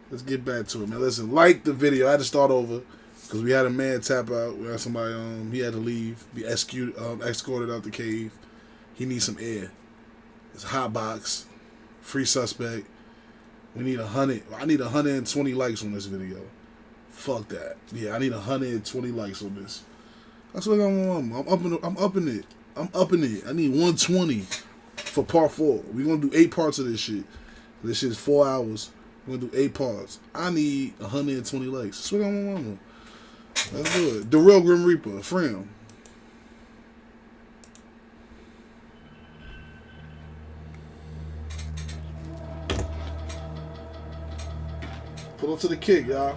Let's get back to it, man. Listen, like the video. I had to start over because we had a man tap out. We had somebody, he had to leave, be escorted out the cave. He needs some air. It's a hot box, free suspect. We need 100. I need 120 likes on this video. Fuck that. Yeah, I need 120 likes on this. That's what I'm upping it. I'm upping it. I need 120 for part 4. We're gonna do 8 parts of this shit. This shit is 4 hours. We're gonna do 8 parts. I need 120 likes. That's what I'm on. Let's do it. The real Grim Reaper, Fram. Pull up to the kick, y'all.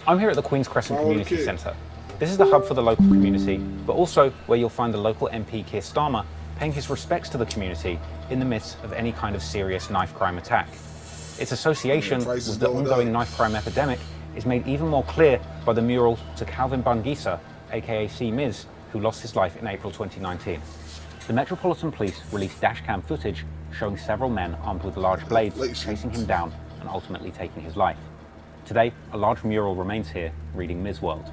I'm here at the Queen's Crescent Community Centre. This is the hub for the local community, but also where you'll find the local MP Keir Starmer paying his respects to the community in the midst of any kind of serious knife crime attack. Its association with the ongoing knife crime epidemic is made even more clear by the mural to Calvin Bangisa, aka C. Miz, who lost his life in April 2019. The Metropolitan Police released dashcam footage showing several men armed with large blades chasing him down and ultimately taking his life. Today, a large mural remains here reading Ms. World,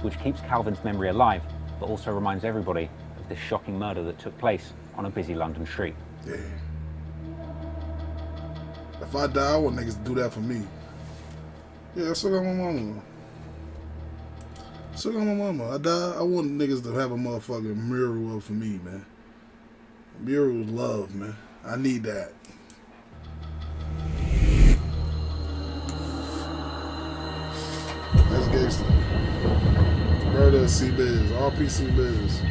which keeps Calvin's memory alive, but also reminds everybody of this shocking murder that took place on a busy London street. Yeah. If I die, I want niggas to do that for me. Yeah, that's what I'm on my mama. That's what I'm on my mama. I die, I want niggas to have a motherfucking mural up for me, man. Mural is love, man. I need that. That's Gxng. Murder C-Biz. RP C-Biz.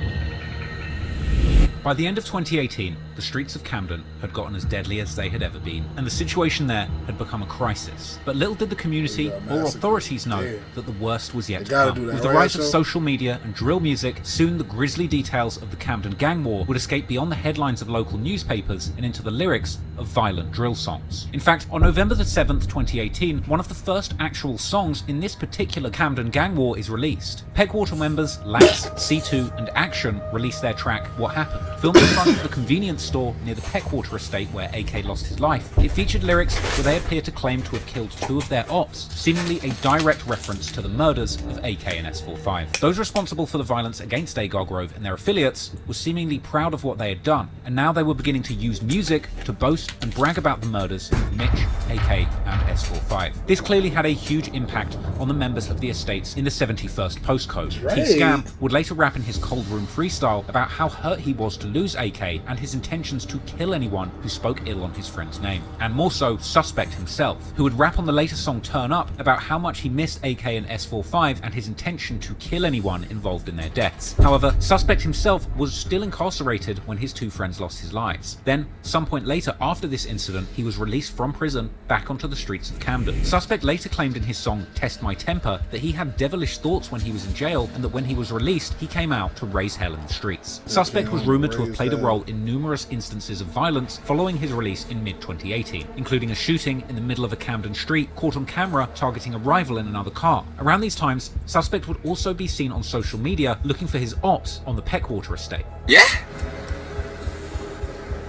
By the end of 2018, the streets of Camden had gotten as deadly as they had ever been, and the situation there had become a crisis. But little did the community or authorities know that the worst was yet to come. With the rise of social media and drill music, soon the grisly details of the Camden gang war would escape beyond the headlines of local newspapers and into the lyrics of violent drill songs. In fact, on November the 7th, 2018, one of the first actual songs in this particular Camden gang war is released. Pegwater members Lax, C2 and Action released their track What Happened. Filmed in front of the convenience store near the Pegwater estate where AK lost his life, it featured lyrics where they appear to claim to have killed 2 of their ops, seemingly a direct reference to the murders of AK and S45. Those responsible for the violence against Agar Grove and their affiliates were seemingly proud of what they had done, and now they were beginning to use music to boast and brag about the murders of Mitch, AK and S45. This clearly had a huge impact on the members of the estates in the 71st postcode. T-Scam would later rap in his Cold Room freestyle about how hurt he was to lose AK and his intentions to kill anyone who spoke ill on his friend's name. And more so, Suspect himself, who would rap on the later song Turn Up about how much he missed AK and S45 and his intention to kill anyone involved in their deaths. However, Suspect himself was still incarcerated when his 2 friends lost his lives. Then, some point later after this incident, he was released from prison back onto the streets of Camden. Suspect later claimed in his song Test My Temper that he had devilish thoughts when he was in jail and that when he was released, he came out to raise hell in the streets. Suspect was rumoured to have played a role in numerous instances of violence following his release in mid-2018, including a shooting in the middle of a Camden street caught on camera targeting a rival in another car. Around these times, Suspect would also be seen on social media looking for his ops on the Pegwater estate. Yeah?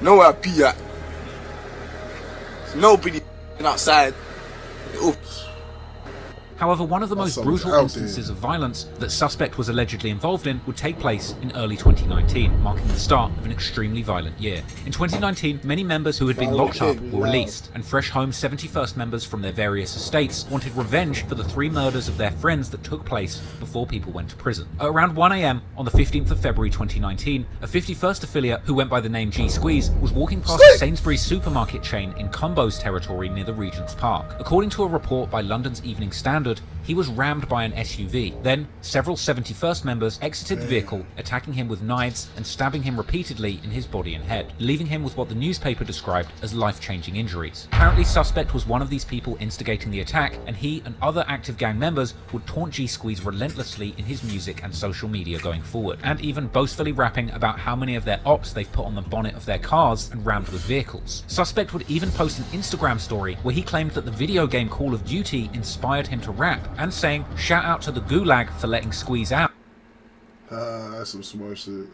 Nowhere be at. Nobody outside. Oops. However, one of the most brutal instances of violence that Suspect was allegedly involved in would take place in early 2019, marking the start of an extremely violent year. In 2019, many members who had been locked up were released, and fresh home 71st members from their various estates wanted revenge for the 3 murders of their friends that took place before people went to prison. At around 1 AM on the 15th of February 2019, a 51st affiliate who went by the name Gxng was walking past a Sainsbury's supermarket chain in Cumbo's territory near the Regent's Park. According to a report by London's Evening Standard, he was rammed by an SUV. Then, several 71st members exited the vehicle, attacking him with knives and stabbing him repeatedly in his body and head, leaving him with what the newspaper described as life-changing injuries. Apparently, Suspect was one of these people instigating the attack, and he and other active gang members would taunt Gxng relentlessly in his music and social media going forward, and even boastfully rapping about how many of their ops they've put on the bonnet of their cars and rammed with vehicles. Suspect would even post an Instagram story where he claimed that the video game Call of Duty inspired him to rap, and saying, "Shout out to the Gulag for letting Squeeze out." That's some smart shit.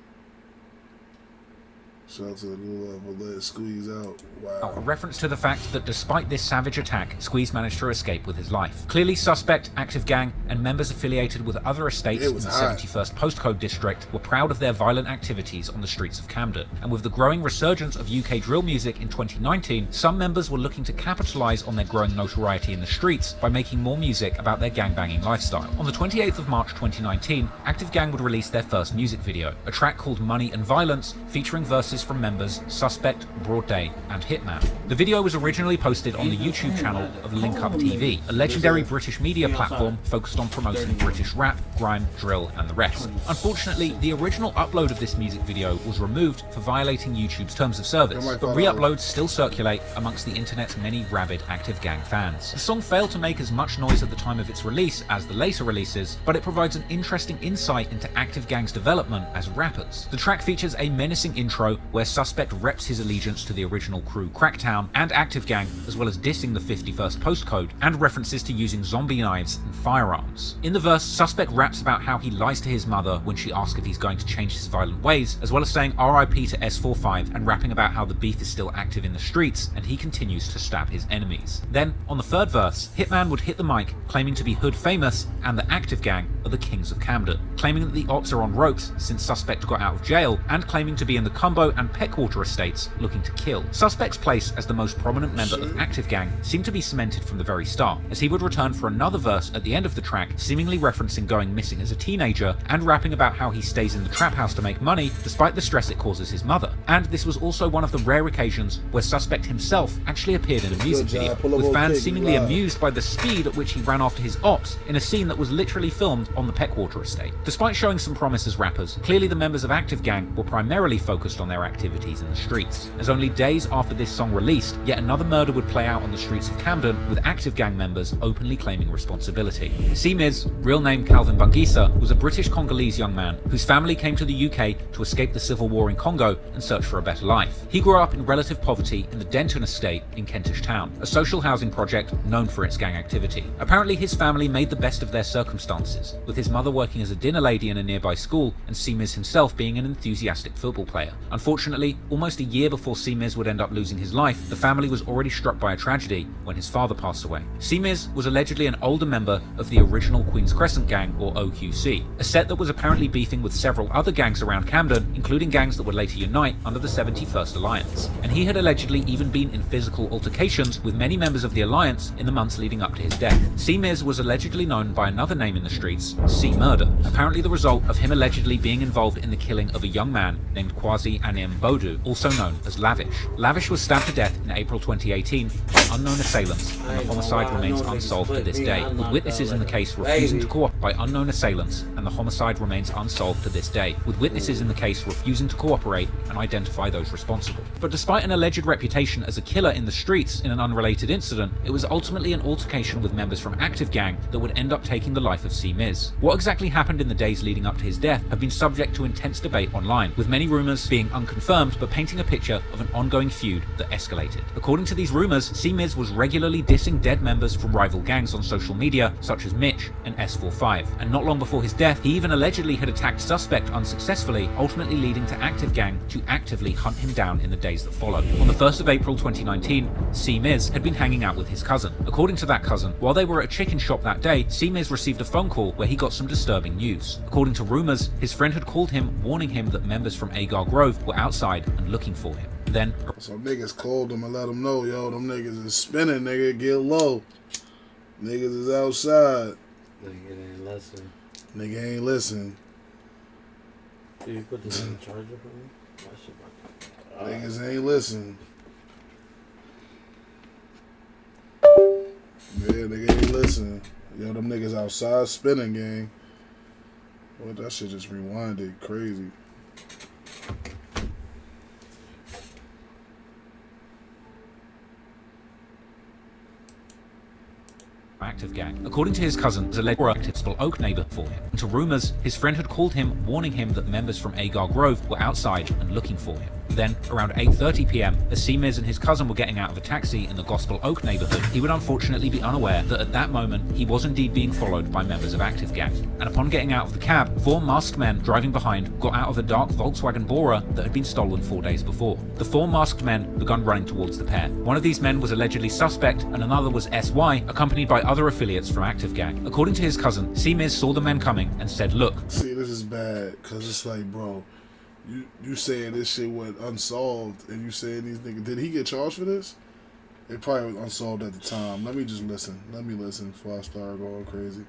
Shout out to the little let squeeze out. Wow. A reference to the fact that despite this savage attack, Squeeze managed to escape with his life. Clearly suspect, active gang, and members affiliated with other estates in the 71st postcode district were proud of their violent activities on the streets of Camden. And with the growing resurgence of UK drill music in 2019, some members were looking to capitalise on their growing notoriety in the streets by making more music about their gangbanging lifestyle. On the 28th of March 2019, Active Gang would release their first music video, a track called Money and Violence, featuring verses from members Suspect, Broad Day, and Hitman. The video was originally posted on the YouTube channel of Link Up TV, a legendary British media platform focused on promoting British rap, grime, drill, and the rest. Unfortunately, the original upload of this music video was removed for violating YouTube's terms of service, but re-uploads still circulate amongst the internet's many rabid Active Gang fans. The song failed to make as much noise at the time of its release as the later releases, but it provides an interesting insight into Active Gang's development as rappers. The track features a menacing intro where Suspect reps his allegiance to the original crew Cracktown and Active Gang, as well as dissing the 51st postcode, and references to using zombie knives and firearms. In the verse, Suspect raps about how he lies to his mother when she asks if he's going to change his violent ways, as well as saying RIP to S45 and rapping about how the beef is still active in the streets and he continues to stab his enemies. Then, on the third verse, Hitman would hit the mic, claiming to be hood famous and the Active Gang are the kings of Camden, claiming that the ops are on ropes since Suspect got out of jail, and claiming to be in the Cumbo and Peckwater estates looking to kill. Suspect's place as the most prominent member of Active Gang seemed to be cemented from the very start, as he would return for another verse at the end of the track, seemingly referencing going missing as a teenager and rapping about how he stays in the trap house to make money despite the stress it causes his mother. And this was also one of the rare occasions where Suspect himself actually appeared in a music video, with fans seemingly amused by the speed at which he ran after his ops in a scene that was literally filmed on the Peckwater estate. Despite showing some promise as rappers, clearly the members of Active Gang were primarily focused on their activities in the streets, as only days after this song released, yet another murder would play out on the streets of Camden, with Active Gang members openly claiming responsibility. C-Miz, real name Calvin Bangisa, was a British Congolese young man whose family came to the UK to escape the civil war in Congo and search for a better life. He grew up in relative poverty in the Denton estate in Kentish Town, a social housing project known for its gang activity. Apparently his family made the best of their circumstances, with his mother working as a dinner lady in a nearby school and C-Miz himself being an enthusiastic football player. Unfortunately, almost a year before C-Miz would end up losing his life, the family was already struck by a tragedy when his father passed away. C-Miz was allegedly an older member of the original Queen's Crescent Gang, or OQC, a set that was apparently beefing with several other gangs around Camden, including gangs that would later unite under the 71st Alliance. And he had allegedly even been in physical altercations with many members of the Alliance in the months leading up to his death. C-Miz was allegedly known by another name in the streets, C-Murder, apparently the result of him allegedly being involved in the killing of a young man named Kwasi Anim Bodu, also known as Lavish. Lavish was stabbed to death in April 2018 by unknown assailants, and the homicide remains unsolved to this day, with witnesses in the case refusing to cooperate by unknown assailants, and the homicide remains unsolved to this day, with witnesses in the case refusing to cooperate and identify those responsible. But despite an alleged reputation as a killer in the streets in an unrelated incident, it was ultimately an altercation with members from Active Gang that would end up taking the life of C-Miz. What exactly happened in the days leading up to his death have been subject to intense debate online, with many rumours being unconfirmed but painting a picture of an ongoing feud that escalated. According to these rumours, C-Miz was regularly dissing dead members from rival gangs on social media such as Mitch and S45, and not long before his death, he even allegedly had attacked Suspect unsuccessfully, ultimately leading to Active Gang to actively hunt him down in the days that followed. On the 1st of April 2019, C-Miz had been hanging out with his cousin. According to that cousin, while they were at a chicken shop that day, C-Miz received a phone call where he got some disturbing news. According to rumours, his friend had called him, warning him that members from Agar Grove were outside and looking for him. Then, some niggas called him and let him know, yo, them niggas is spinning, nigga, get low. Niggas is outside. Nigga ain't listen. Nigga ain't listen. Did you put this in the charger for me? My shit about to... Niggas ain't listen. Yeah, nigga ain't listen. Yo, them niggas outside spinning, gang. Well, that shit just rewinded crazy. Active Gang. According to his cousin, was a alleged Oak neighbour for him. And to rumours, his friend had called him, warning him that members from Agar Grove were outside and looking for him. Then, around 8:30 p.m, as C-Miz and his cousin were getting out of a taxi in the Gospel Oak neighborhood, he would unfortunately be unaware that at that moment he was indeed being followed by members of Active Gang. And upon getting out of the cab, 4 masked men driving behind got out of a dark Volkswagen Bora that had been stolen 4 days before. The 4 masked men began running towards the pair. One of these men was allegedly suspect, and another was SY, accompanied by other affiliates from Active Gang. According to his cousin, C-Miz saw the men coming and said, "Look." See, this is bad, cause it's like, bro, you saying this shit went unsolved, and you saying these niggas, did he get charged for this? It probably was unsolved at the time. Let me just listen. Let me listen before I start going crazy.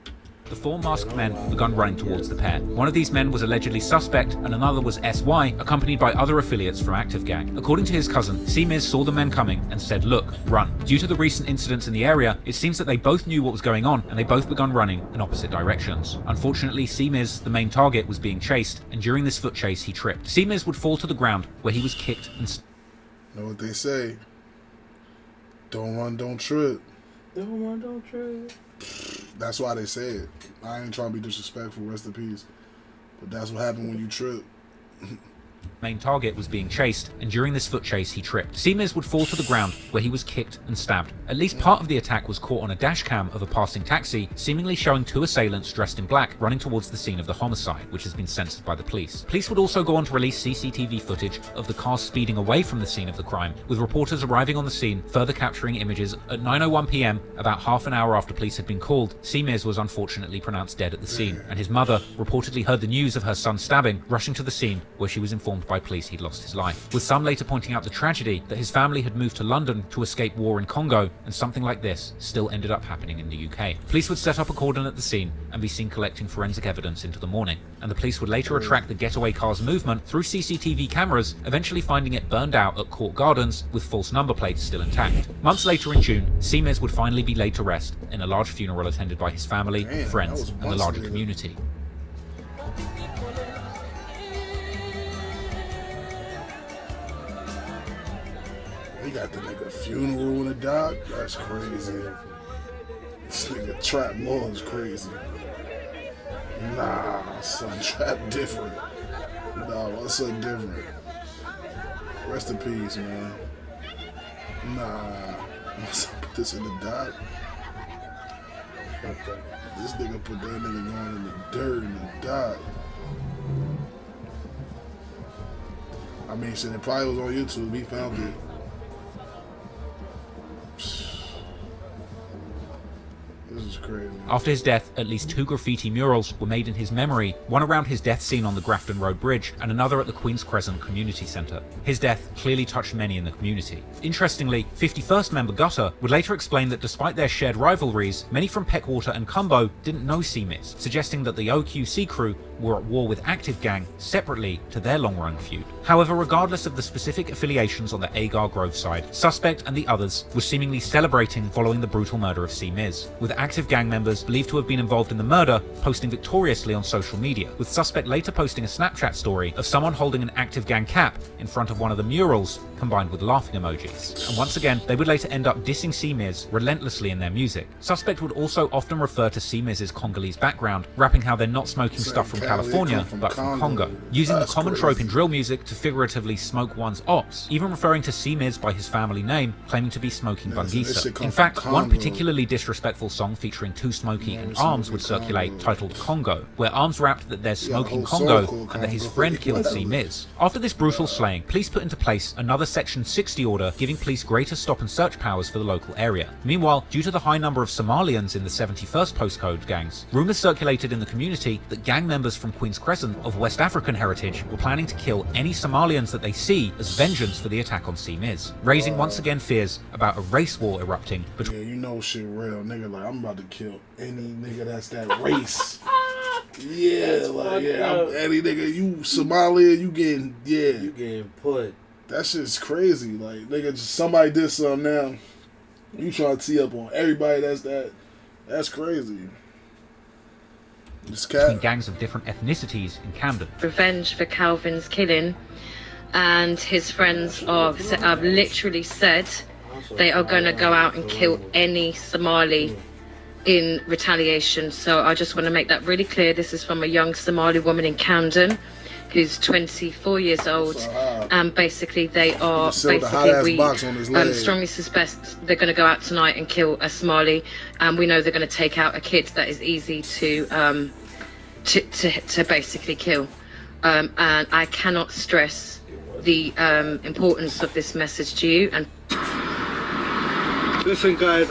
The 4 masked men began running towards the pair. One of these men was allegedly suspect, and another was SY, accompanied by other affiliates from Active Gang. According to his cousin, C-Miz saw the men coming and said, "Look, run." Due to the recent incidents in the area, it seems that they both knew what was going on, and they both began running in opposite directions. Unfortunately, C-Miz, the main target, was being chased, and during this foot chase, he tripped. C-Miz would fall to the ground, where he was kicked and... Know what they say? Don't run, don't trip. Don't run, don't trip. That's why they say it. I ain't trying to be disrespectful, rest in peace. But that's what happened when you trip. Main target was being chased, and during this foot chase he tripped. C-Miz would fall to the ground, where he was kicked and stabbed. At least part of the attack was caught on a dash cam of a passing taxi, seemingly showing 2 assailants dressed in black running towards the scene of the homicide, which has been censored by the police. Police would also go on to release CCTV footage of the car speeding away from the scene of the crime, with reporters arriving on the scene, further capturing images. At 9:01 p.m, about half an hour after police had been called, C-Miz was unfortunately pronounced dead at the scene, and his mother reportedly heard the news of her son's stabbing, rushing to the scene, where she was informed by police he'd lost his life, with some later pointing out the tragedy that his family had moved to London to escape war in Congo, and something like this still ended up happening in the UK. Police would set up a cordon at the scene and be seen collecting forensic evidence into the morning, and the police would later track the getaway car's movement through CCTV cameras, eventually finding it burned out at Court Gardens with false number plates still intact. Months later in June, C-Miz would finally be laid to rest in a large funeral attended by his family, friends, and the larger community. He got the nigga funeral in the dock. That's crazy. This nigga trap more is crazy. Nah, son, trap different. Nah, my son different. Rest in peace, man. Nah, my son put this in the dock. This nigga put that nigga going in the dirt in the dock. I mean, shit, it probably was on YouTube. We found it. This is crazy. After his death, at least 2 graffiti murals were made in his memory, one around his death scene on the Grafton Road Bridge, and another at the Queen's Crescent Community Centre. His death clearly touched many in the community. Interestingly, 51st member Gutter would later explain that despite their shared rivalries, many from Peckwater and Cumbo didn't know C-Miz, suggesting that the OQC crew were at war with Active Gang separately to their long-run feud. However, regardless of the specific affiliations on the Agar Grove side, Suspect and the others were seemingly celebrating following the brutal murder of C-Miz, with Active Gang members believed to have been involved in the murder posting victoriously on social media, with Suspect later posting a Snapchat story of someone holding an Active Gang cap in front of one of the murals, combined with laughing emojis. And once again, they would later end up dissing C-Miz relentlessly in their music. Suspect would also often refer to C-Miz's Congolese background, rapping how they're not smoking stuff from California, but from Congo, using the common trope in drill music to figuratively smoke one's ops, even referring to C-Miz by his family name, claiming to be smoking Bangisa. In fact, one particularly disrespectful song featuring 2 Smokey and Arms would circulate, titled Congo, where Arms rapped that they're smoking Congo and that his friend killed C-Miz. After this brutal slaying, police put into place another Section 60 order, giving police greater stop and search powers for the local area. Meanwhile, due to the high number of Somalians in the 71st postcode gangs, rumours circulated in the community that gang members from Queen's Crescent of West African heritage were planning to kill any Somalians that they see as vengeance for the attack on C-Miz, raising once again fears about a race war erupting between... Yeah, you know shit real, nigga, like, I'm about to kill any nigga that's that race. Yeah, like, yeah, any nigga, you Somalia, you getting, yeah. You getting put. That shit's crazy. Like, nigga, just somebody did something now. You trying to tee up on everybody that's crazy. Between gangs of different ethnicities in Camden. Revenge for Calvin's killing, and his friends have literally said they are going to go out and kill any Somali in retaliation. So I just want to make that really clear. This is from a young Somali woman in Camden who's 24 years old, and basically they are basically, we strongly suspect they're going to go out tonight and kill a Somali, and we know they're going to take out a kid that is easy to basically kill. And I cannot stress the importance of this message to you. And listen, guys,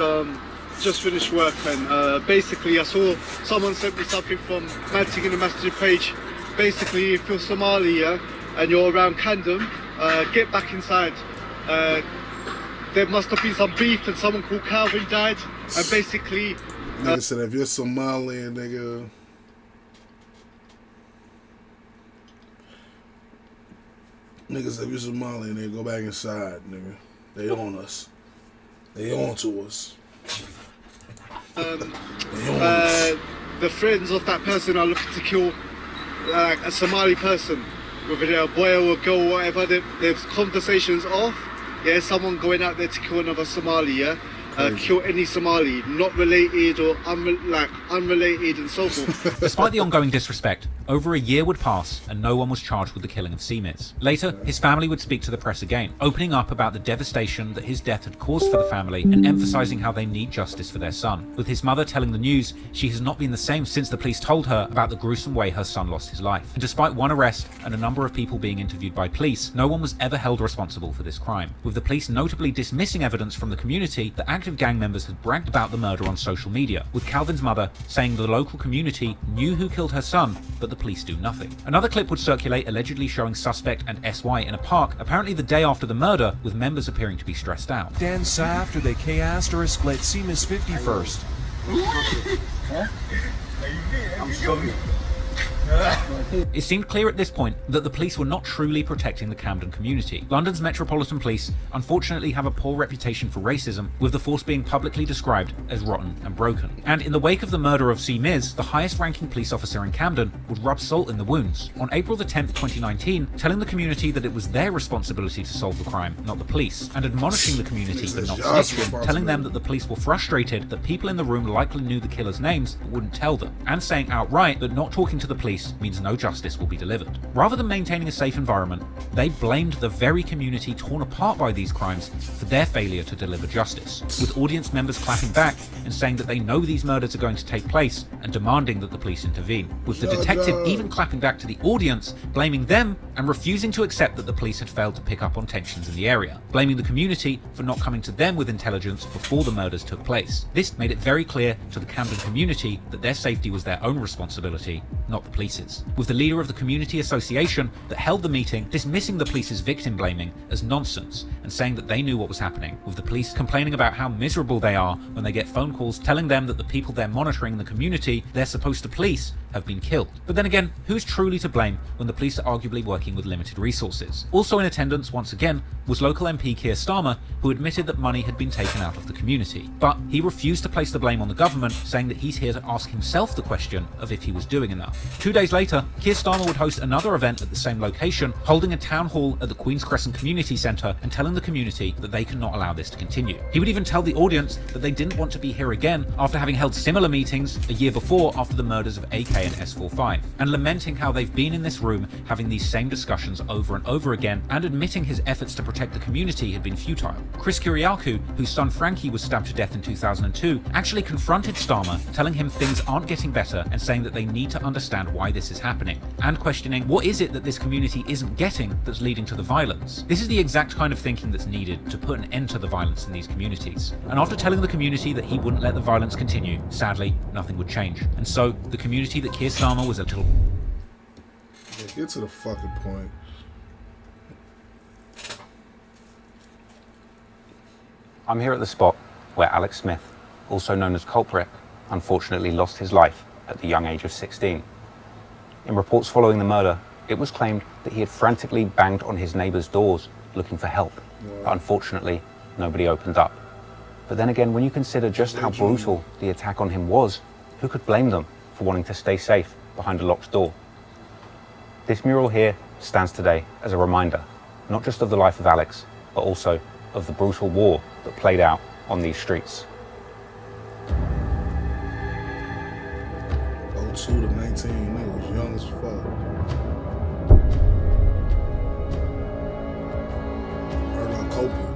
just finished work, and basically I saw someone sent me something from Manting in the messaging page. Basically, if you're Somali, yeah, and you're around Camden, get back inside. There must have been some beef, and someone called Calvin died, and basically nigga said if you're Somali, nigga, niggas, if you're Somali, nigga, go back inside, nigga. They on us. They on to us. The friends of that person are looking to kill a Somali person, whether they're a boy or a girl or whatever. There's conversations off. Yeah, someone going out there to kill another Somali. Yeah. Kill any Somali, not related or unrelated and so forth. Despite the ongoing disrespect, over a year would pass and no one was charged with the killing of Simiz. Later, his family would speak to the press again, opening up about the devastation that his death had caused for the family and emphasising how they need justice for their son, with his mother telling the news she has not been the same since the police told her about the gruesome way her son lost his life. And despite one arrest and a number of people being interviewed by police, no one was ever held responsible for this crime, with the police notably dismissing evidence from the community that active gang members had bragged about the murder on social media, with Calvin's mother saying the local community knew who killed her son, but the police do nothing. Another clip would circulate allegedly showing suspect and SY in a park, apparently the day after the murder, with members appearing to be stressed out. Dan sa after they chaos or split Simiz 51st. It seemed clear at this point that the police were not truly protecting the Camden community. London's Metropolitan Police unfortunately have a poor reputation for racism, with the force being publicly described as rotten and broken. And in the wake of the murder of Simiz, the highest ranking police officer in Camden would rub salt in the wounds. On April the 10th, 2019, telling the community that it was their responsibility to solve the crime, not the police, and admonishing the community for not snitching, telling them that the police were frustrated that people in the room likely knew the killers' names but wouldn't tell them, and saying outright that not talking to the police means no justice will be delivered. Rather than maintaining a safe environment, they blamed the very community torn apart by these crimes for their failure to deliver justice, with audience members clapping back and saying that they know these murders are going to take place and demanding that the police intervene, with the detective even clapping back to the audience, blaming them and refusing to accept that the police had failed to pick up on tensions in the area, blaming the community for not coming to them with intelligence before the murders took place. This made it very clear to the Camden community that their safety was their own responsibility, not the police's, with the leader of the community association that held the meeting dismissing the police's victim blaming as nonsense and saying that they knew what was happening, with the police complaining about how miserable they are when they get phone calls telling them that the people they're monitoring in the community they're supposed to police have been killed. But then again, who's truly to blame when the police are arguably working with limited resources? Also in attendance once again was local MP Keir Starmer, who admitted that money had been taken out of the community, but he refused to place the blame on the government, saying that he's here to ask himself the question of if he was doing enough. 2 days later, Keir Starmer would host another event at the same location, holding a town hall at the Queen's Crescent Community Centre and telling the community that they cannot allow this to continue. He would even tell the audience that they didn't want to be here again after having held similar meetings a year before after the murders of AK and S45, and lamenting how they've been in this room having these same discussions over and over again, and admitting his efforts to protect the community had been futile. Chris Kyriakou, whose son Frankie was stabbed to death in 2002, actually confronted Starmer, telling him things aren't getting better and saying that they need to understand why this is happening, and questioning what is it that this community isn't getting that's leading to the violence. This is the exact kind of thinking that's needed to put an end to the violence in these communities. And after telling the community that he wouldn't let the violence continue, sadly, nothing would change. And so, the community that Keir Starmer was a little... Yeah, get to the fucking point. I'm here at the spot where Alex Smith, also known as Culprit, unfortunately lost his life at the young age of 16. In reports following the murder, it was claimed that he had frantically banged on his neighbours' doors looking for help, but unfortunately, nobody opened up. But then again, when you consider just how brutal the attack on him was, who could blame them for wanting to stay safe behind a locked door? This mural here stands today as a reminder, not just of the life of Alex, but also of the brutal war that played out on these streets. 02 to 19, nigga was young as fuck. culprit.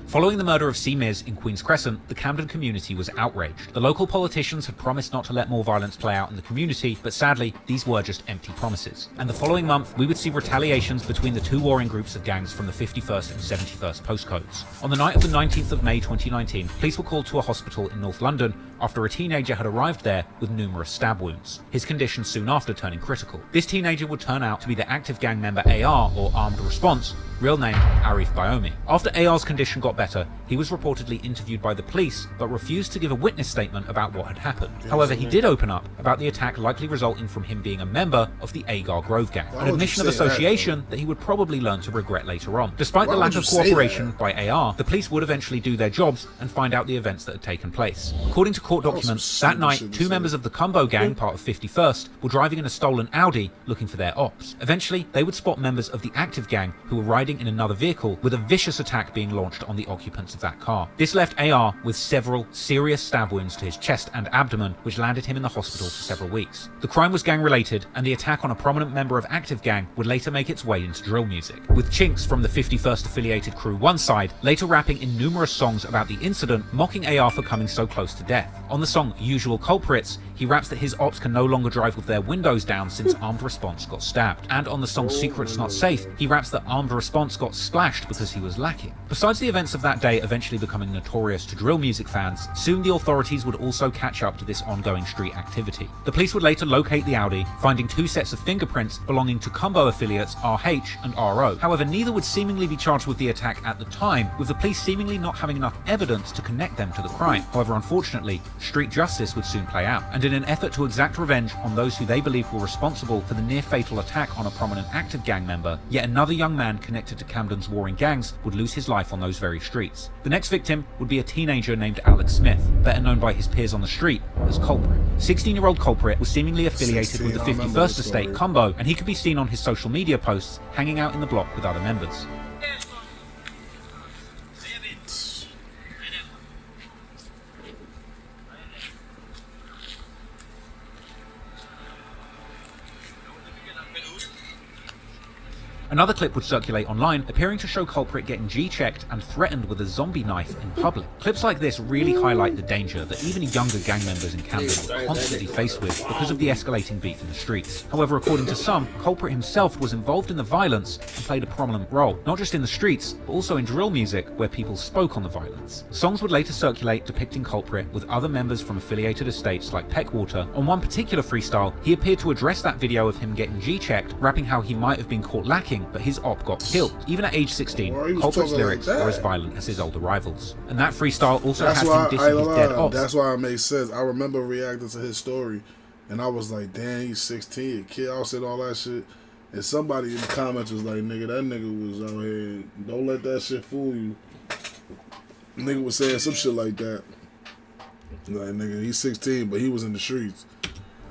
Following the murder of C. Miz in Queen's Crescent, the Camden community was outraged. The local politicians had promised not to let more violence play out in the community, but sadly, these were just empty promises. And the following month, we would see retaliations between the two warring groups of gangs from the 51st and 71st postcodes. On the night of the 19th of May 2019, police were called to a hospital in North London after a teenager had arrived there with numerous stab wounds, his condition soon after turning critical. This teenager would turn out to be the active gang member AR, or Armed Response, real name Arif Bayomi. After AR's condition got better, he was reportedly interviewed by the police, but refused to give a witness statement about what had happened. However, he did open up about the attack likely resulting from him being a member of the Agar Grove gang, an admission of association that he would probably learn to regret later on. Despite the lack of cooperation by AR, the police would eventually do their jobs and find out the events that had taken place. According to court documents, that night, two members of the Combo gang, part of 51st, were driving in a stolen Audi looking for their ops. Eventually, they would spot members of the active gang who were riding in another vehicle, with a vicious attack being launched on the occupants of that car. This left AR with several serious stab wounds to his chest and abdomen, which landed him in the hospital for several weeks. The crime was gang related, and the attack on a prominent member of active gang would later make its way into drill music, with Chinks from the 51st affiliated crew one side later rapping in numerous songs about the incident, mocking AR for coming so close to death. On the song Usual Culprits, he raps that his ops can no longer drive with their windows down since Armed Response got stabbed. And on the song Secrets Not Safe, he raps that Armed Response got splashed because he was lacking. Besides the events of that day eventually becoming notorious to drill music fans, soon the authorities would also catch up to this ongoing street activity. The police would later locate the Audi, finding two sets of fingerprints belonging to Combo affiliates RH and RO. However, neither would seemingly be charged with the attack at the time, with the police seemingly not having enough evidence to connect them to the crime. However, unfortunately, street justice would soon play out, and in an effort to exact revenge on those who they believed were responsible for the near-fatal attack on a prominent active gang member, yet another young man connected to Camden's warring gangs would lose his life on those very streets. The next victim would be a teenager named Alex Smith, better known by his peers on the street as Culprit. 16-year-old Culprit was seemingly affiliated with the 51st Estate Combo, and he could be seen on his social media posts hanging out in the block with other members. Another clip would circulate online, appearing to show Culprit getting G-checked and threatened with a zombie knife in public. Clips like this really highlight the danger that even younger gang members in Camden were constantly faced with because of the escalating beef in the streets. However, according to some, Culprit himself was involved in the violence and played a prominent role, not just in the streets, but also in drill music where people spoke on the violence. Songs would later circulate depicting Culprit with other members from affiliated estates like Peckwater. On one particular freestyle, he appeared to address that video of him getting G-checked, rapping how he might have been caught lacking, but his op got killed. Even at age 16, Culprit's lyrics were as violent as his older rivals. And that freestyle also had him dissing his dead ops. That's why it makes sense. I remember reacting to his story, and I was like, damn, he's 16, a kid, I said all that shit. And somebody in the comments was like, nigga, that nigga was out here, don't let that shit fool you. Nigga was saying some shit like that. Like, nigga, he's 16, but he was in the streets.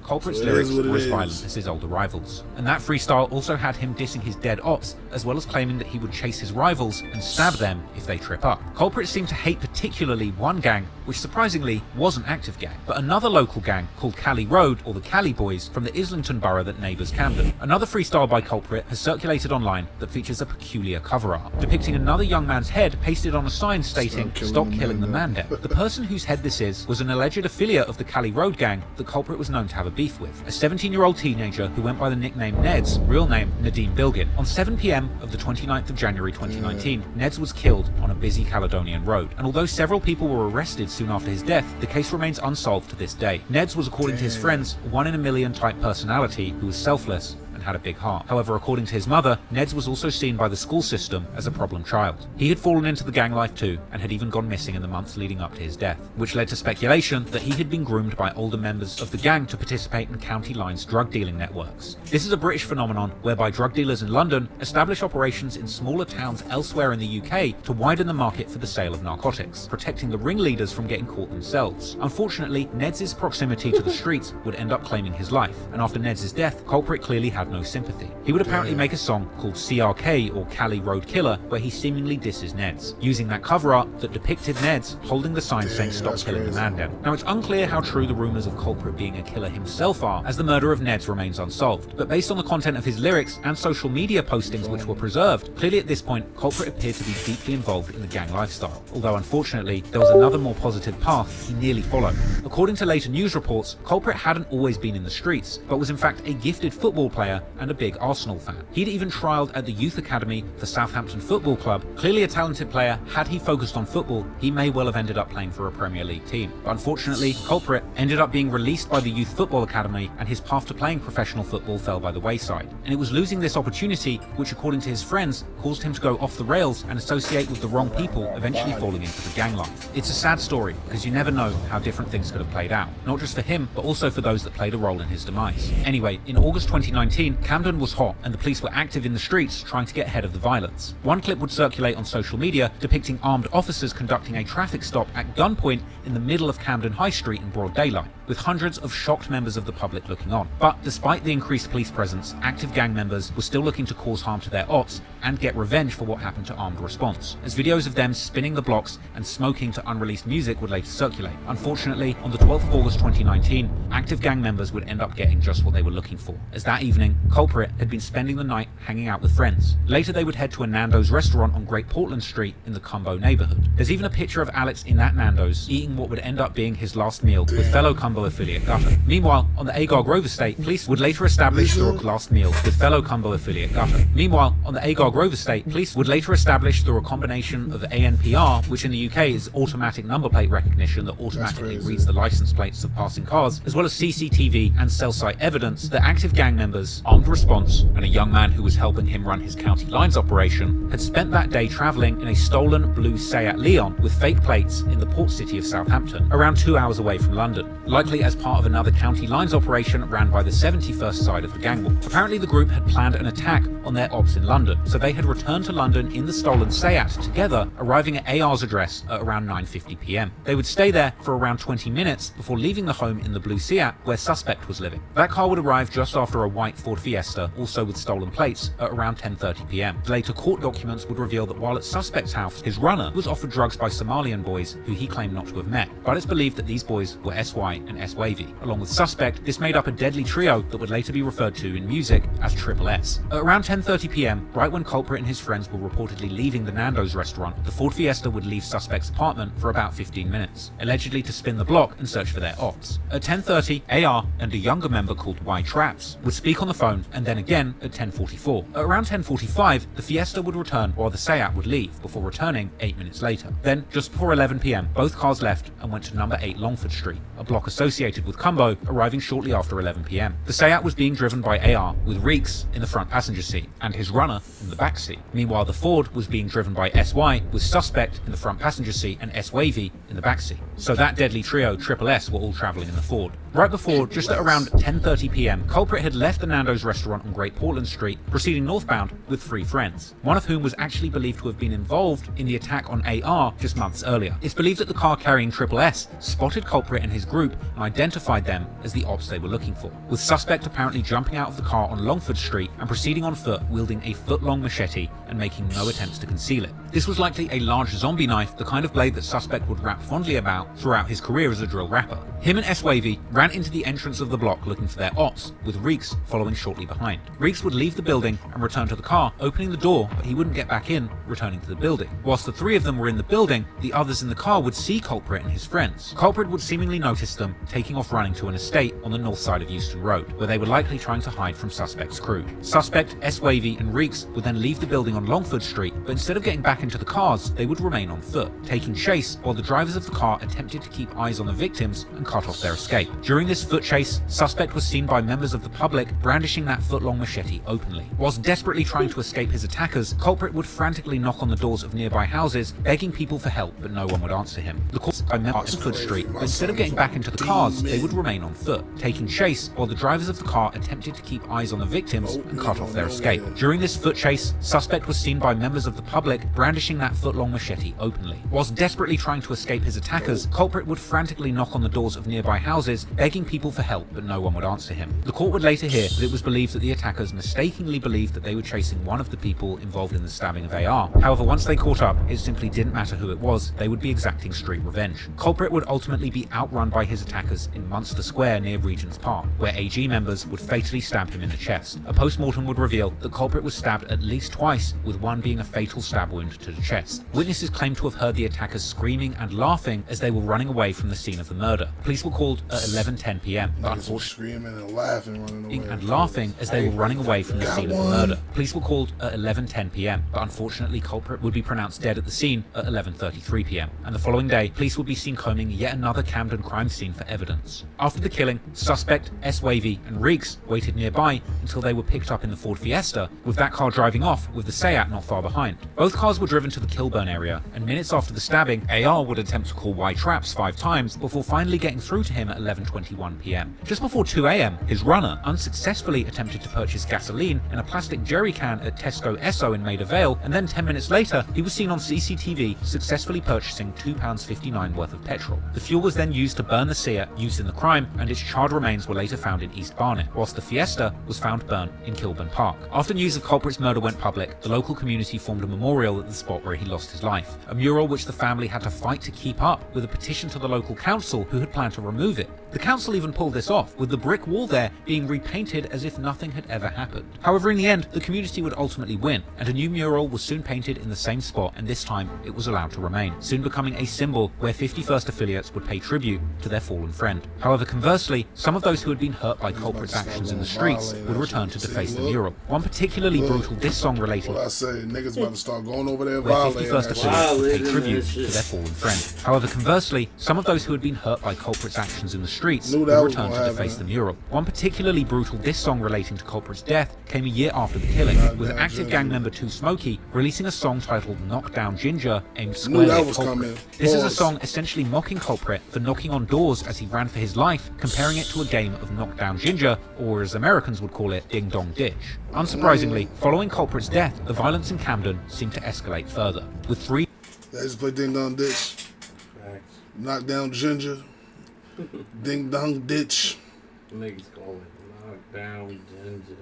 Culprit's lyrics were as violent as his older rivals. And that freestyle also had him dissing his dead ops, as well as claiming that he would chase his rivals and stab them if they trip up. Culprit seemed to hate particularly one gang, which surprisingly was an active gang, but another local gang called Cali Road, or the Cali Boys, from the Islington borough that neighbours Camden. Another freestyle by Culprit has circulated online that features a peculiar cover art, depicting another young man's head pasted on a sign stating, "Stop killing the man down." The person whose head this is was an alleged affiliate of the Cali Road gang that Culprit was known to have a beef with, a 17-year-old teenager who went by the nickname Neds, real name Nadeem Bilgin. On 7 PM of the 29th of January 2019, Neds was killed on a busy Caledonian road, and although several people were arrested soon after his death, the case remains unsolved to this day. Neds was, according to his friends, a one-in-a-million type personality who was selfless and had a big heart. However, according to his mother, Neds was also seen by the school system as a problem child. He had fallen into the gang life too, and had even gone missing in the months leading up to his death, which led to speculation that he had been groomed by older members of the gang to participate in county lines drug dealing networks. This is a British phenomenon whereby drug dealers in London establish operations in smaller towns elsewhere in the UK to widen the market for the sale of narcotics, protecting the ringleaders from getting caught themselves. Unfortunately, Neds' proximity to the streets would end up claiming his life, and after Neds' death, Culprit clearly had had no sympathy. He would apparently make a song called CRK, or Cali Road Killer, where he seemingly disses Neds, using that cover art that depicted Neds holding the sign saying stop killing the man down. Now, it's unclear how true the rumours of Culprit being a killer himself are, as the murder of Neds remains unsolved, but based on the content of his lyrics and social media postings which were preserved, clearly at this point, Culprit appeared to be deeply involved in the gang lifestyle, although unfortunately, there was another more positive path he nearly followed. According to later news reports, Culprit hadn't always been in the streets, but was in fact a gifted football player and a big Arsenal fan. He'd even trialled at the youth academy for Southampton Football Club. Clearly a talented player, had he focused on football, he may well have ended up playing for a Premier League team. But unfortunately, Culprit ended up being released by the Youth Football Academy, and his path to playing professional football fell by the wayside. And it was losing this opportunity which, according to his friends, caused him to go off the rails and associate with the wrong people, eventually falling into the gang life. It's a sad story, because you never know how different things could have played out, not just for him, but also for those that played a role in his demise. Anyway, in August 2019, Camden was hot, and the police were active in the streets trying to get ahead of the violence. One clip would circulate on social media depicting armed officers conducting a traffic stop at gunpoint in the middle of Camden High Street in broad daylight, with hundreds of shocked members of the public looking on. But despite the increased police presence, active gang members were still looking to cause harm to their ops and get revenge for what happened to armed response, as videos of them spinning the blocks and smoking to unreleased music would later circulate. Unfortunately, on the 12th of August 2019, active gang members would end up getting just what they were looking for, as that evening, Culprit had been spending the night hanging out with friends. Later they would head to a Nando's restaurant on Great Portland Street in the Cumbo neighborhood. There's even a picture of Alex in that Nando's eating what would end up being his last meal with fellow Cumbo affiliate Gutter. Meanwhile, on the Agar Grove estate, police would later establish through a last meal with fellow Cumbo affiliate Gutter. Meanwhile, on the Agar Grove estate, police would later establish through a combination of ANPR, which in the UK is automatic number plate recognition that automatically reads the license plates of passing cars, as well as CCTV and cell site evidence that active gang members, armed response, and a young man who was helping him run his county lines operation had spent that day travelling in a stolen blue Seat Leon with fake plates in the port city of Southampton, around 2 hours away from London, likely as part of another county lines operation ran by the 71st side of the gang war. Apparently the group had planned an attack on their ops in London, so they had returned to London in the stolen Seat together, arriving at AR's address at around 9:50 PM. They would stay there for around 20 minutes before leaving the home in the blue Seat where suspect was living. That car would arrive just after a white Ford Fiesta, also with stolen plates, at around 10:30 PM. Later court documents would reveal that while at suspect's house, his runner was offered drugs by Somalian boys who he claimed not to have met, but it's believed that these boys were SY and S-Wavy. Along with suspect, this made up a deadly trio that would later be referred to in music as Triple S. At around 10:30 PM, right when Culprit and his friends were reportedly leaving the Nando's restaurant, the Ford Fiesta would leave suspect's apartment for about 15 minutes, allegedly to spin the block and search for their ops. At 10:30, AR and a younger member called Y Traps would speak on the phone, and then again at 10:44. At around 10:45, the Fiesta would return while the Seat would leave, before returning 8 minutes later. Then, just before 11 PM, both cars left and went to number 8 Longford Street, a block associated with Cumbo, arriving shortly after 11 PM. The Seat was being driven by AR, with Reeks in the front passenger seat, and his runner in the back seat. Meanwhile, the Ford was being driven by SY, with suspect in the front passenger seat and S-Wavy in the back seat. So that deadly trio, Triple S, were all travelling in the Ford. Right before, just at around 10:30 PM, Culprit had left the Nando's restaurant on Great Portland Street, proceeding northbound with 3 friends, one of whom was actually believed to have been involved in the attack on AR just months earlier. It's believed that the car carrying Triple S spotted Culprit and his group and identified them as the ops they were looking for, with suspect apparently jumping out of the car on Longford Street and proceeding on foot wielding a foot-long machete and making no attempts to conceal it. This was likely a large zombie knife, the kind of blade that suspect would rap fondly about throughout his career as a drill rapper. Him and S-Wavy ran into the entrance of the block looking for their ops, with Reeks following shortly behind. Reeks would leave the building and return to the car, opening the door, but he wouldn't get back in, returning to the building. Whilst the 3 of them were in the building, the others in the car would see Culprit and his friends. Culprit would seemingly notice them, taking off running to an estate on the north side of Euston Road, where they were likely trying to hide from suspect's crew. Suspect, S-Wavy and Reeks would then leave the building on Longford Street, but instead of getting back into the cars, they would remain on foot, taking chase while the drivers of the car attempted to keep eyes on the victims and cut off their escape. During this foot chase, suspect was seen by members of the public brandishing that foot-long machete openly. Whilst desperately trying to escape his attackers, Culprit would frantically knock on the doors of nearby houses, begging people for help, but no one would answer him. The calls by members of Longford Street, but instead of getting back into the cars, they would remain on foot, taking chase while the drivers of the car attempted to keep eyes on the victims and cut off their escape. During this foot chase, suspect was seen by members of the public brandishing that foot-long machete openly. Whilst desperately trying to escape his attackers, Culprit would frantically knock on the doors of nearby houses, begging people for help, but no one would answer him. The court would later hear that it was believed that the attackers mistakenly believed that they were chasing one of the people involved in the stabbing of AR. However, once they caught up, it simply didn't matter who it was, they would be exacting street revenge. Culprit would ultimately be outrun by his attackers in Munster Square near Regent's Park, where AG members would fatally stab him in the chest. A post-mortem would reveal that Culprit was stabbed at least twice, with one being a fatal stab wound to the chest. Witnesses claimed to have heard the attackers screaming and laughing as they were running away from the scene of the murder. Police were called at 11:10 p.m, but unfortunately as they were running away from the scene of the murder. Police were called at 11:10 p.m, but unfortunately Culprit would be pronounced dead at the scene at 11:33 p.m, and the following day, police would be seen combing yet another Camden crime scene for evidence. After the killing, suspect, S. Wavy and Reeks waited nearby until they were picked up in the Ford Fiesta, with that car driving off with the Seat not far behind. Both cars were driven to the Kilburn area, and minutes after the stabbing, AR would attempt to call Y Traps 5 times before finally getting through to him at 11:21 p.m. Just before 2 a.m, his runner unsuccessfully attempted to purchase gasoline in a plastic jerry can at Tesco Esso in Maida Vale, and then 10 minutes later, he was seen on CCTV successfully purchasing £2.59 worth of petrol. The fuel was then used to burn the Seat used in the crime, and its charred remains were later found in East Barnet, whilst the Fiesta was found burnt in Kilburn Park. After news of Culprit's murder went public, the local community formed a memorial at the spot where he lost his life, a mural which the family had to fight to keep up, with a petition to the local council who had planned to remove it. The council even pulled this off, with the brick wall there being repainted as if nothing had ever happened. However, in the end, the community would ultimately win, and a new mural was soon painted in the same spot, and this time it was allowed to remain, soon becoming a symbol where 51st affiliates would pay tribute to their fallen friend. However, conversely, some of those who had been hurt by Culprit's actions in the streets would return to deface the mural. One particularly brutal diss song relating where 51st affiliates would pay tribute to their fallen friend. However, conversely, some of those who had been hurt by Culprit's actions in the streets would return to deface the mural. One particularly brutal diss song relating to Culprit's death came a year after the killing, with active gang member 2 Smokey releasing a song titled Knock Down Ginger aimed squarely at Culprit. This is a song essentially mocking Culprit for knocking on doors as he ran for his life, comparing it to a game of Knock Down Ginger, or as Americans would call it, Ding Dong Ditch. Unsurprisingly, following Culprit's death, the violence in Camden seemed to escalate further, with 3 They just play Ding Dong Ditch. Knock Down Ginger. Ding Dong Ditch. Niggas call it Knock Down Ginger.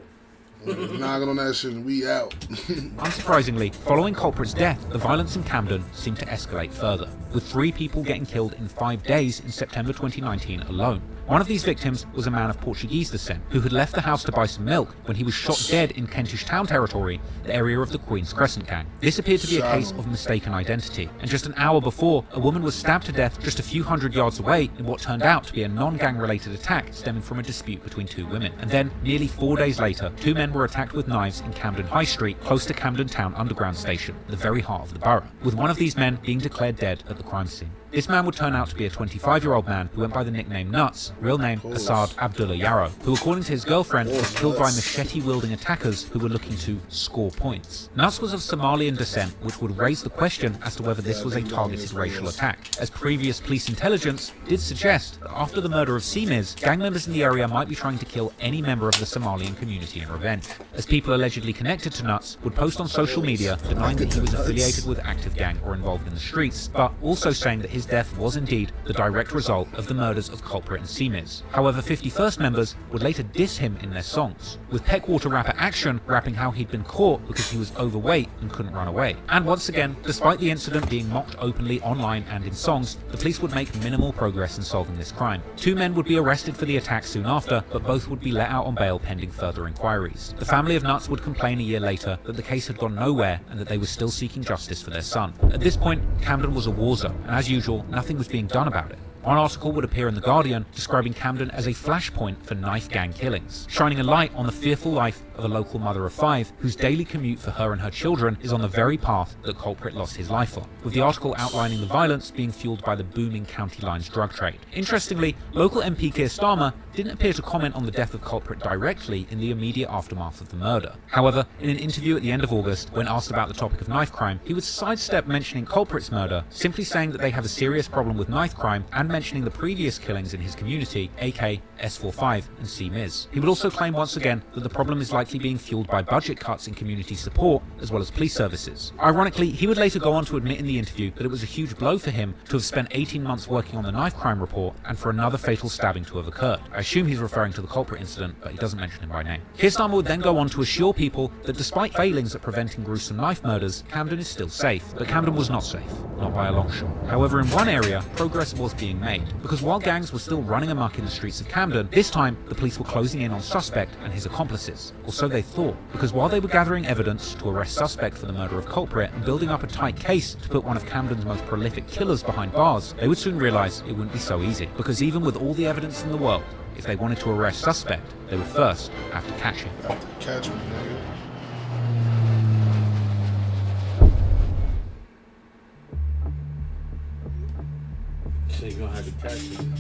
Knocking on that shit and we out. Unsurprisingly, following Culprit's death, the violence in Camden seemed to escalate further, with 3 people getting killed in 5 days in September 2019 alone. One of these victims was a man of Portuguese descent who had left the house to buy some milk when he was shot dead in Kentish Town territory, the area of the Queen's Crescent gang. This appeared to be a case of mistaken identity, and just an hour before, a woman was stabbed to death just a few hundred yards away in what turned out to be a non-gang related attack stemming from a dispute between 2 women. And then, nearly 4 days later, 2 men were attacked with knives in Camden High Street, close to Camden Town Underground Station, the very heart of the borough, with one of these men being declared dead at the crime scene. This man would turn out to be a 25-year-old man who went by the nickname Nuts, real name Assad Abdullah Yarrow, who according to his girlfriend was killed by machete-wielding attackers who were looking to score points. Nuts was of Somalian descent, which would raise the question as to whether this was a targeted racial attack, as previous police intelligence did suggest that after the murder of Simiz, gang members in the area might be trying to kill any member of the Somalian community in revenge, as people allegedly connected to Nuts would post on social media denying that he was affiliated with active gang or involved in the streets, but also saying that his death was indeed the direct result of the murders of Culprit and Simiz. However, 51st members would later diss him in their songs, with Peckwater rapper Action rapping how he'd been caught because he was overweight and couldn't run away. And once again, despite the incident being mocked openly online and in songs, the police would make minimal progress in solving this crime. 2 men would be arrested for the attack soon after, but both would be let out on bail pending further inquiries. The family of Nuts would complain a year later that the case had gone nowhere and that they were still seeking justice for their son. At this point, Camden was a war zone, and as usual, nothing was being done about it. One article would appear in The Guardian describing Camden as a flashpoint for knife gang killings, shining a light on the fearful life of a local mother of 5 whose daily commute for her and her children is on the very path that Culprit lost his life on, with the article outlining the violence being fueled by the booming county lines drug trade. Interestingly, local MP Keir Starmer didn't appear to comment on the death of Culprit directly in the immediate aftermath of the murder. However, in an interview at the end of August, when asked about the topic of knife crime, he would sidestep mentioning Culprit's murder, simply saying that they have a serious problem with knife crime and mentioning the previous killings in his community, AK, S45 and C-Miz. He would also claim once again that the problem is likely being fueled by budget cuts in community support as well as police services. Ironically, he would later go on to admit in the interview that it was a huge blow for him to have spent 18 months working on the knife crime report and for another fatal stabbing to have occurred. I assume he's referring to the culprit incident, but he doesn't mention him by name. Keir Starmer would then go on to assure people that despite failings at preventing gruesome knife murders, Camden is still safe. But Camden was not safe, not by a long shot. However, in one area, progress was being made, because while gangs were still running amok in the streets of Camden, this time the police were closing in on suspect and his accomplices, or so they thought, because while they were gathering evidence to arrest suspect for the murder of culprit and building up a tight case to put one of Camden's most prolific killers behind bars, they would soon realise it wouldn't be so easy, because even with all the evidence in the world, if they wanted to arrest suspect, they would first have to catch him. Catch him, nigga. So you're gonna have to catch him.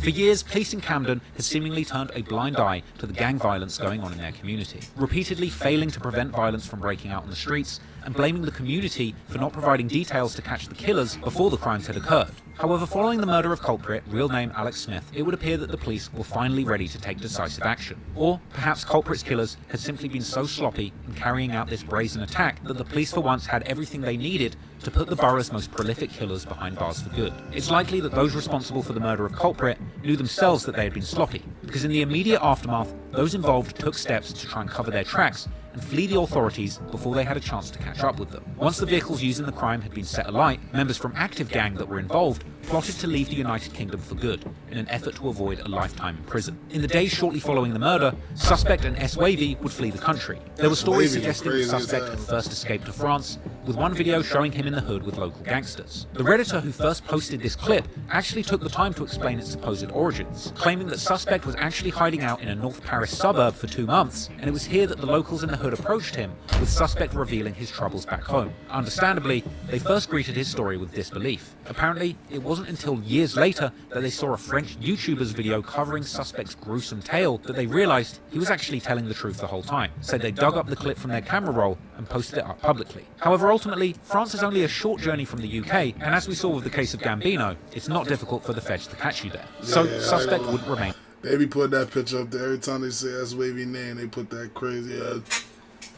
For years, police in Camden had seemingly turned a blind eye to the gang violence going on in their community, repeatedly failing to prevent violence from breaking out on the streets and blaming the community for not providing details to catch the killers before the crimes had occurred. However, following the murder of culprit, real name Alex Smith, it would appear that the police were finally ready to take decisive action. Or perhaps culprit's killers had simply been so sloppy in carrying out this brazen attack that the police for once had everything they needed to put the borough's most prolific killers behind bars for good. It's likely that those responsible for the murder of culprit knew themselves that they had been sloppy, because in the immediate aftermath, those involved took steps to try and cover their tracks and flee the authorities before they had a chance to catch up with them. Once the vehicles used in the crime had been set alight, members from active gang that were involved plotted to leave the United Kingdom for good in an effort to avoid a lifetime in prison. In the days shortly following the murder, suspect and S-Wavy would flee the country. There were stories suggesting the suspect had first escaped to France, with one video showing him in the hood with local gangsters. The Redditor who first posted this clip actually took the time to explain its supposed origins, claiming that suspect was actually hiding out in a North Paris suburb for 2 months, and it was here that the locals in the hood approached him, with suspect revealing his troubles back home. Understandably, they first greeted his story with disbelief. Apparently, it wasn't until years later that they saw a French YouTuber's video covering suspect's gruesome tale that they realised he was actually telling the truth the whole time, so they dug up the clip from their camera roll and posted it up publicly. However, ultimately, France is only a short journey from the UK, and as we saw with the case of Gambino, it's not difficult for the feds to catch you there. So, suspect would remain. They be putting that picture up there every time they say that's Wavy name. They put that crazy ass.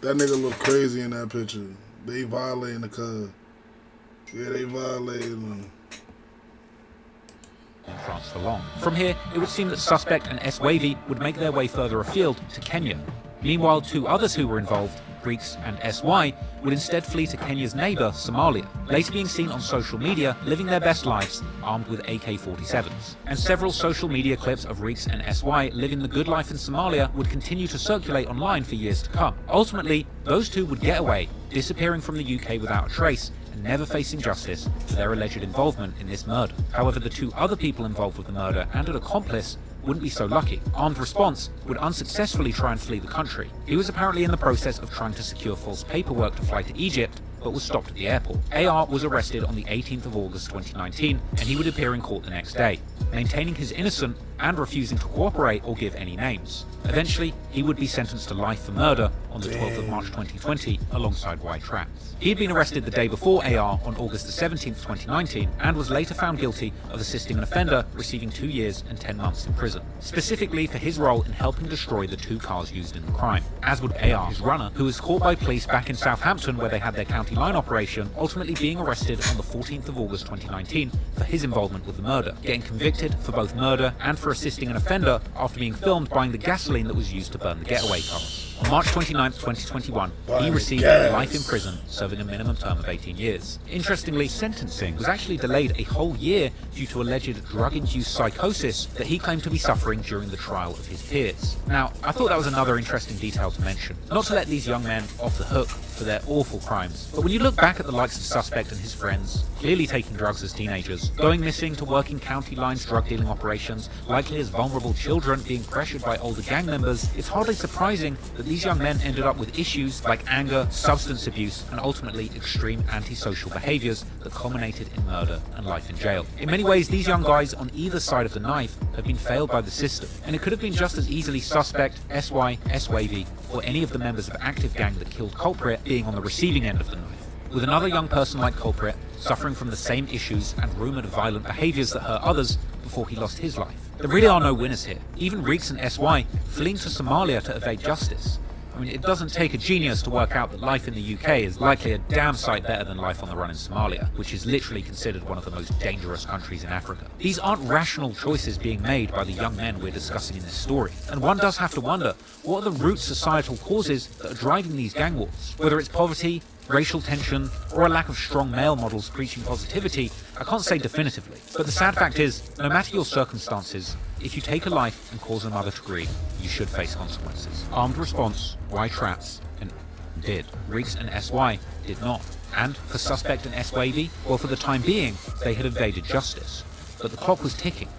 That nigga look crazy in that picture. They violating the cuz. Yeah, they violating them. In France for long. From here, it would seem that suspect and S-Wavy would make their way further afield to Kenya. Meanwhile, 2 others who were involved, Greeks and SY, would instead flee to Kenya's neighbour, Somalia, later being seen on social media living their best lives armed with AK-47s. And several social media clips of Greeks and SY living the good life in Somalia would continue to circulate online for years to come. Ultimately, those 2 would get away, disappearing from the UK without a trace, and never facing justice for their alleged involvement in this murder. However, the 2 other people involved with the murder and an accomplice wouldn't be so lucky. Armed Response would unsuccessfully try and flee the country. He was apparently in the process of trying to secure false paperwork to fly to Egypt, but was stopped at the airport. AR was arrested on the 18th of August 2019, and he would appear in court the next day, maintaining his innocence and refusing to cooperate or give any names. Eventually, he would be sentenced to life for murder on the 12th of March 2020 alongside White Traps. He had been arrested the day before AR on August the 17th, 2019, and was later found guilty of assisting an offender receiving 2 years and 10 months in prison, specifically for his role in helping destroy the 2 cars used in the crime, as would AR, his runner, who was caught by police back in Southampton where they had their county line operation, ultimately being arrested on the 14th of August 2019 for his involvement with the murder, getting convicted for both murder and for assisting an offender after being filmed buying the gasoline that was used to burn the getaway cars. On March 29th, 2021, he received life in prison, serving a minimum term of 18 years. Interestingly, sentencing was actually delayed a whole year due to alleged drug-induced psychosis that he claimed to be suffering during the trial of his peers. Now, I thought that was another interesting detail to mention. Not to let these young men off the hook for their awful crimes, but when you look back at the likes of Suspect and his friends, clearly taking drugs as teenagers, going missing to working county lines drug dealing operations, likely as vulnerable children being pressured by older gang members, it's hardly surprising that these young men ended up with issues like anger, substance abuse, and ultimately extreme antisocial behaviours that culminated in murder and life in jail. In many ways, these young guys on either side of the knife have been failed by the system, and it could have been just as easily Suspect, SY, S-Wavy, or any of the members of active gang that killed culprit being on the receiving end of the knife. With another young person like culprit, suffering from the same issues and rumoured violent behaviours that hurt others before he lost his life. There really are no winners here. Even Reeks and SY fleeing to Somalia to evade justice. I mean, it doesn't take a genius to work out that life in the UK is likely a damn sight better than life on the run in Somalia, which is literally considered one of the most dangerous countries in Africa. These aren't rational choices being made by the young men we're discussing in this story. And one does have to wonder, what are the root societal causes that are driving these gang wars? Whether it's poverty, racial tension, or a lack of strong male models preaching positivity, I can't say definitively. But the sad fact is, no matter your circumstances, if you take a life and cause another to grieve, you should face consequences. Armed response, Y traps, and did. Reeks and SY did not. And for Suspect and SWavy, well, for the time being, they had evaded justice. But the clock was ticking.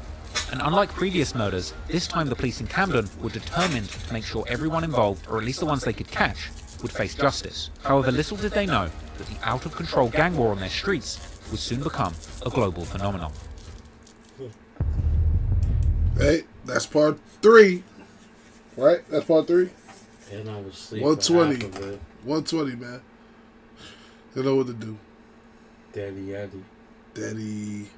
And unlike previous murders, this time the police in Camden were determined to make sure everyone involved, or at least the ones they could catch, would face justice. However, little did they know that the out-of-control gang war on their streets would soon become a global phenomenon. Hey, that's part 3. Right? That's part 3? And I was asleep 120. 120, man. You know what to do. Daddy Yaddy. Daddy.